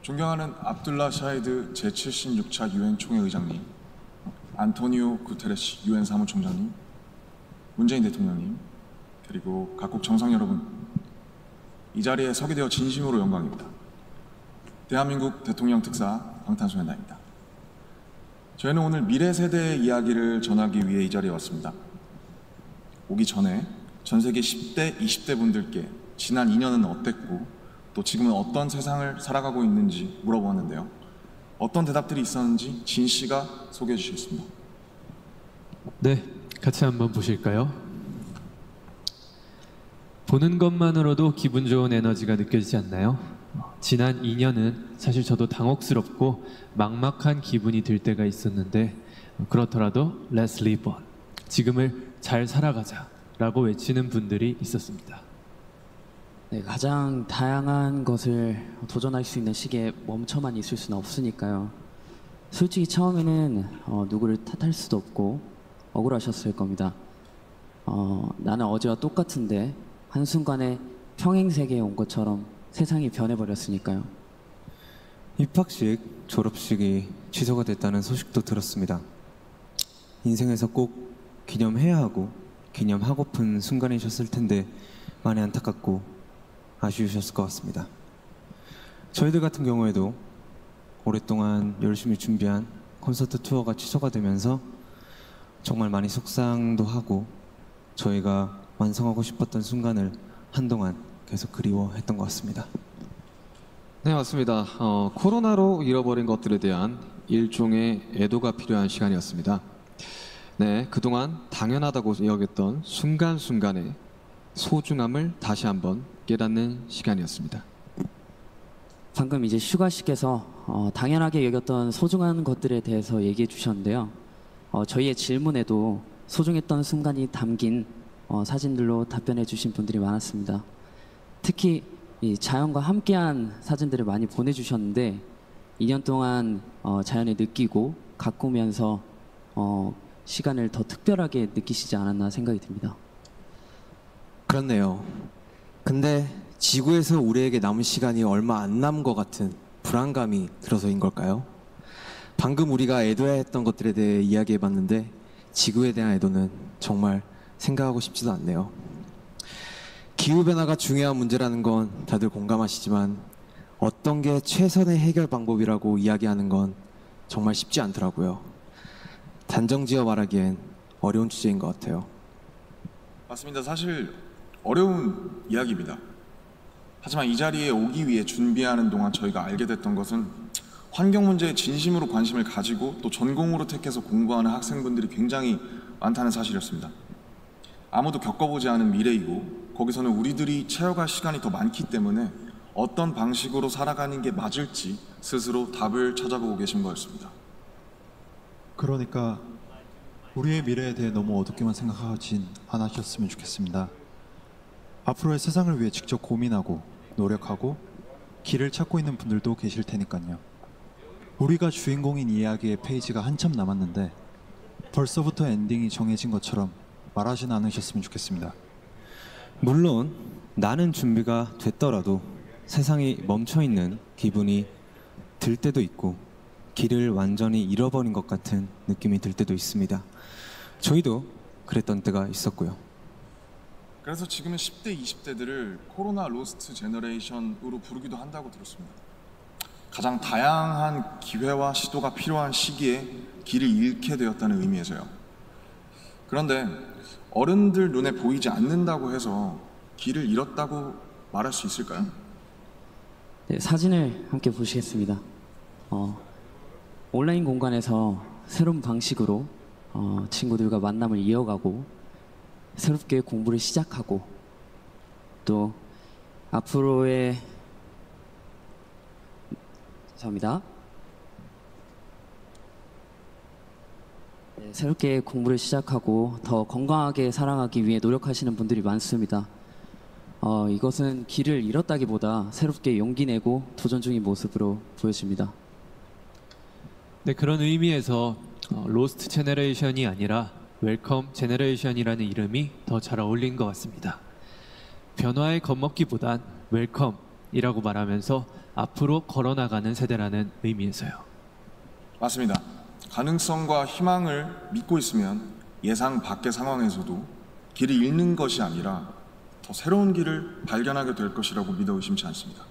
존경하는 압둘라 샤히드 제76차 유엔 총회의장님, 안토니오 구테레시 유엔 사무총장님, 문재인 대통령님, 그리고 각국 정상 여러분, 이 자리에 서게 되어 진심으로 영광입니다. 대한민국 대통령 특사 방탄소년단입니다. 저희는 오늘 미래 세대의 이야기를 전하기 위해 이 자리에 왔습니다. 오기 전에 전 세계 10대, 20대 분들께 지난 2년은 어땠고 또 지금은 어떤 세상을 살아가고 있는지 물어보았는데요. 어떤 대답들이 있었는지 진 씨가 소개해 주시겠습니다. 네, 같이 한번 보실까요? 보는 것만으로도 기분 좋은 에너지가 느껴지지 않나요? 지난 2년은 사실 저도 당혹스럽고 막막한 기분이 들 때가 있었는데 그렇더라도 Let's live on, 지금을 잘 살아가자 라고 외치는 분들이 있었습니다. 네, 가장 다양한 것을 도전할 수 있는 시기에 멈춰만 있을 수는 없으니까요. 솔직히 처음에는 누구를 탓할 수도 없고 억울하셨을 겁니다. 나는 어제와 똑같은데 한순간에 평행세계에 온 것처럼 세상이 변해버렸으니까요. 입학식, 졸업식이 취소가 됐다는 소식도 들었습니다. 인생에서 꼭 기념해야 하고 기념하고픈 순간이셨을 텐데 많이 안타깝고 아쉬우셨을 것 같습니다. 저희들 같은 경우에도 오랫동안 열심히 준비한 콘서트 투어가 취소가 되면서 정말 많이 속상도 하고 저희가 완성하고 싶었던 순간을 한동안 계속 그리워했던 것 같습니다. 네, 맞습니다. 코로나로 잃어버린 것들에 대한 일종의 애도가 필요한 시간이었습니다. 네, 그동안 당연하다고 여겼던 순간순간의 소중함을 다시 한번 깨닫는 시간이었습니다. 방금 이제 슈가 씨께서 당연하게 여겼던 소중한 것들에 대해서 얘기해 주셨는데요. 저희의 질문에도 소중했던 순간이 담긴 사진들로 답변해 주신 분들이 많았습니다. 특히 이 자연과 함께한 사진들을 많이 보내주셨는데 2년 동안 자연을 느끼고 가꾸면서 시간을 더 특별하게 느끼시지 않았나 생각이 듭니다. 그렇네요. 근데 지구에서 우리에게 남은 시간이 얼마 안 남은 것 같은 불안감이 들어서인 걸까요? 방금 우리가 애도해야 했던 것들에 대해 이야기해봤는데 지구에 대한 애도는 정말 생각하고 싶지도 않네요. 기후변화가 중요한 문제라는 건 다들 공감하시지만 어떤 게 최선의 해결 방법이라고 이야기하는 건 정말 쉽지 않더라고요. 단정지어 말하기엔 어려운 주제인 것 같아요. 맞습니다. 사실 어려운 이야기입니다. 하지만 이 자리에 오기 위해 준비하는 동안 저희가 알게 됐던 것은 환경 문제에 진심으로 관심을 가지고 또 전공으로 택해서 공부하는 학생분들이 굉장히 많다는 사실이었습니다. 아무도 겪어보지 않은 미래이고 거기서는 우리들이 채워갈 시간이 더 많기 때문에 어떤 방식으로 살아가는 게 맞을지 스스로 답을 찾아보고 계신 거였습니다. 그러니까 우리의 미래에 대해 너무 어둡게만 생각하진 않으셨으면 좋겠습니다. 앞으로의 세상을 위해 직접 고민하고 노력하고 길을 찾고 있는 분들도 계실 테니까요. 우리가 주인공인 이야기의 페이지가 한참 남았는데 벌써부터 엔딩이 정해진 것처럼 말하진 않으셨으면 좋겠습니다. 물론 나는 준비가 됐더라도 세상이 멈춰있는 기분이 들 때도 있고 길을 완전히 잃어버린 것 같은 느낌이 들 때도 있습니다. 저희도 그랬던 때가 있었고요. 그래서 지금은 10대, 20대들을 코로나 로스트 제너레이션으로 부르기도 한다고 들었습니다. 가장 다양한 기회와 시도가 필요한 시기에 길을 잃게 되었다는 의미에서요. 그런데 어른들 눈에 보이지 않는다고 해서 길을 잃었다고 말할 수 있을까요? 네, 사진을 함께 보시겠습니다. 온라인 공간에서 새로운 방식으로 친구들과 만남을 이어가고 새롭게 공부를 시작하고 또 앞으로의 죄송합니다. 네, 새롭게 공부를 시작하고 더 건강하게 살아가기 위해 노력하시는 분들이 많습니다. 이것은 길을 잃었다기보다 새롭게 용기 내고 도전 중인 모습으로 보여집니다. 네, 그런 의미에서 로스트 제너레이션이 아니라 웰컴 제너레이션이라는 이름이 더 잘 어울린 것 같습니다. 변화에 겁먹기보단 웰컴이라고 말하면서 앞으로 걸어나가는 세대라는 의미에서요. 맞습니다. 가능성과 희망을 믿고 있으면 예상 밖의 상황에서도 길을 잃는 것이 아니라 더 새로운 길을 발견하게 될 것이라고 믿어 의심치 않습니다.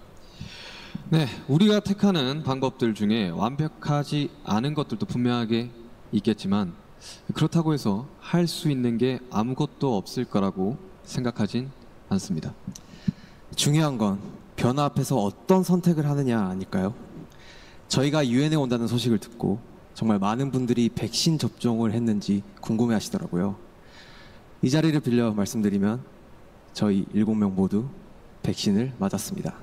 네, 우리가 택하는 방법들 중에 완벽하지 않은 것들도 분명하게 있겠지만 그렇다고 해서 할 수 있는 게 아무것도 없을 거라고 생각하진 않습니다. 중요한 건 변화 앞에서 어떤 선택을 하느냐 아닐까요? 저희가 유엔에 온다는 소식을 듣고 정말 많은 분들이 백신 접종을 했는지 궁금해 하시더라고요. 이 자리를 빌려 말씀드리면 저희 7명 모두 백신을 맞았습니다.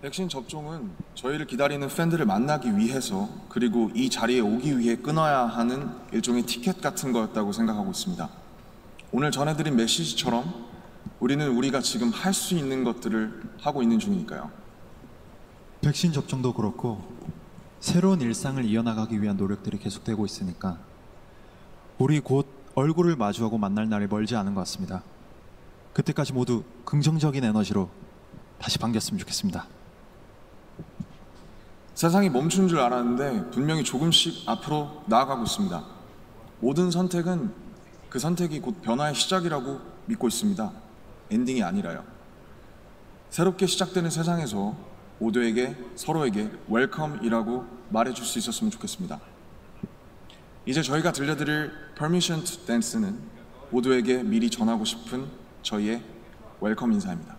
백신 접종은 저희를 기다리는 팬들을 만나기 위해서 그리고 이 자리에 오기 위해 끊어야 하는 일종의 티켓 같은 거였다고 생각하고 있습니다. 오늘 전해드린 메시지처럼 우리는 우리가 지금 할 수 있는 것들을 하고 있는 중이니까요. 백신 접종도 그렇고 새로운 일상을 이어나가기 위한 노력들이 계속되고 있으니까 우리 곧 얼굴을 마주하고 만날 날이 멀지 않은 것 같습니다. 그때까지 모두 긍정적인 에너지로 다시 반겼으면 좋겠습니다. 세상이 멈춘 줄 알았는데 분명히 조금씩 앞으로 나아가고 있습니다. 모든 선택은 그 선택이 곧 변화의 시작이라고 믿고 있습니다. 엔딩이 아니라요. 새롭게 시작되는 세상에서 모두에게 서로에게 웰컴이라고 말해줄 수 있었으면 좋겠습니다. 이제 저희가 들려드릴 Permission to Dance는 모두에게 미리 전하고 싶은 저희의 웰컴 인사입니다.